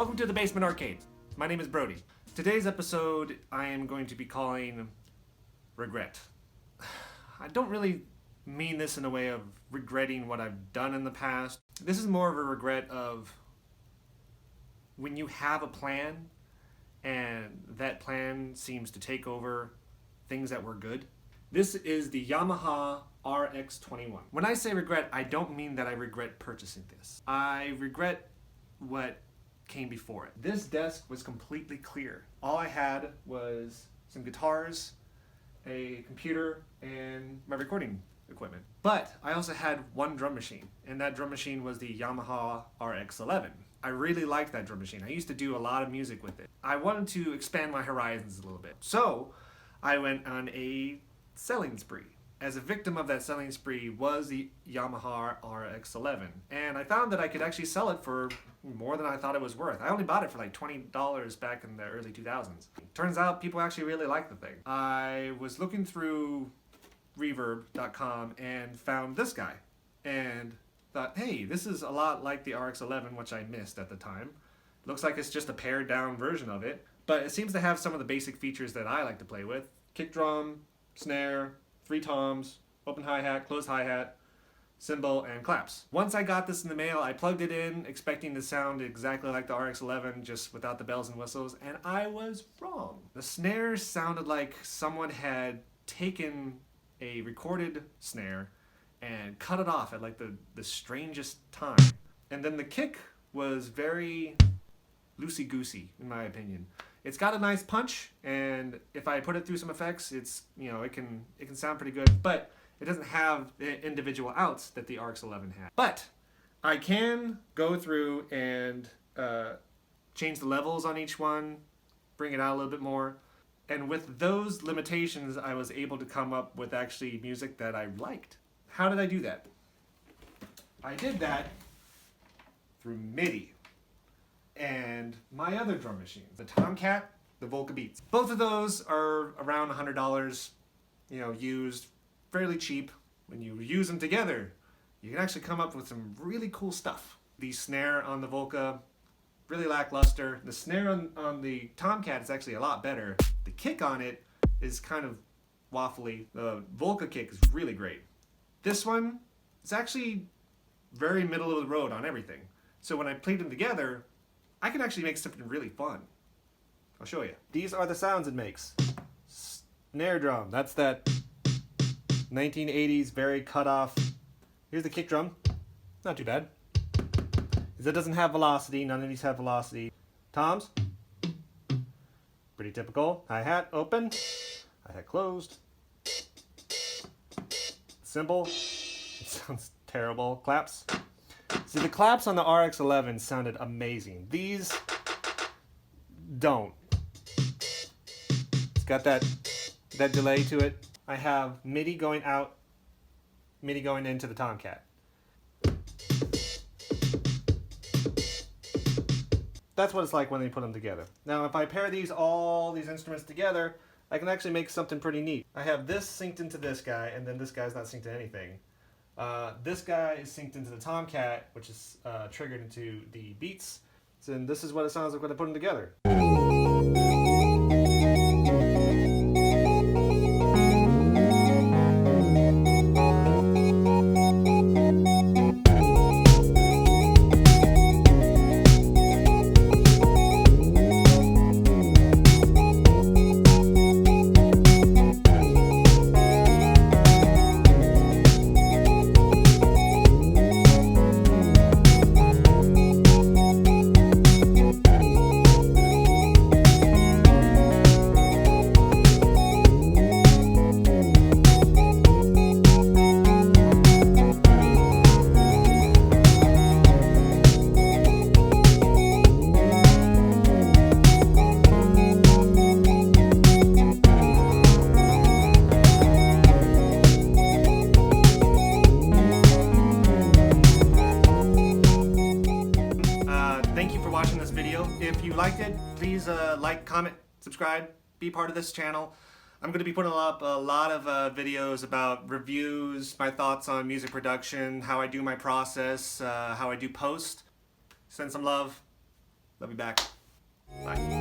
Welcome to the Basement Arcade. My name is Brody. Today's episode I am going to be calling Regret. I don't really mean this in a way of regretting what I've done in the past. This is more of a regret of when you have a plan and that plan seems to take over things that were good. This is the Yamaha RX-21. When I say regret, I don't mean that I regret purchasing this. I regret what came before it. This desk was completely clear. All I had was some guitars, a computer, and my recording equipment. But I also had one drum machine, and that drum machine was the Yamaha RX-11. I really liked that drum machine. I used to do a lot of music with it. I wanted to expand my horizons a little bit. So I went on a selling spree. As a victim of that selling spree was the Yamaha RX-11. And I found that I could actually sell it for more than I thought it was worth. I only bought it for like $20 back in the early 2000s. Turns out people actually really like the thing. I was looking through reverb.com and found this guy and thought, hey, this is a lot like the RX-11, which I missed at the time. Looks like it's just a pared down version of it, but it seems to have some of the basic features that I like to play with. Kick drum, snare, 3 toms, open hi-hat, closed hi-hat, cymbal, and claps. Once I got this in the mail, I plugged it in, expecting to sound exactly like the RX-11, just without the bells and whistles, and I was wrong. The snare sounded like someone had taken a recorded snare and cut it off at like the strangest time. And then the kick was very loosey-goosey, in my opinion. It's got a nice punch, and if I put it through some effects, it's, you know, it can sound pretty good, but it doesn't have the individual outs that the RX-11 had. But I can go through and change the levels on each one, bring it out a little bit more, and with those limitations, I was able to come up with actually music that I liked. How did I do that? I did that through MIDI and my other drum machines, the Tomcat, the Volca Beats. Both of those are around $100, you know, used fairly cheap. When you use them together, you can actually come up with some really cool stuff. The snare on the Volca, really lackluster. The snare on the Tomcat is actually a lot better. The kick on it is kind of waffly. The Volca kick is really great. This one is actually very middle of the road on everything. So when I played them together, I can actually make something really fun. I'll show you. These are the sounds it makes. Snare drum, that's that 1980s very cut off. Here's the kick drum, not too bad. It doesn't have velocity, none of these have velocity. Toms, pretty typical. Hi-hat open, hi-hat closed. Cymbal, it sounds terrible. Claps. See, the claps on the RX-11 sounded amazing. These don't. It's got that delay to it. I have MIDI going out, MIDI going into the Tomcat. That's what it's like when they put them together. Now, if I pair all these instruments together, I can actually make something pretty neat. I have this synced into this guy, and then this guy's not synced to anything. This guy is synced into the Tomcat, which is triggered into the beats. So this is what it sounds like when I put them together. If you liked it, please like, comment, subscribe, be part of this channel. I'm going to be putting up a lot of videos about reviews, my thoughts on music production, how I do my process, how I do post. Send some love. Love you back. Bye.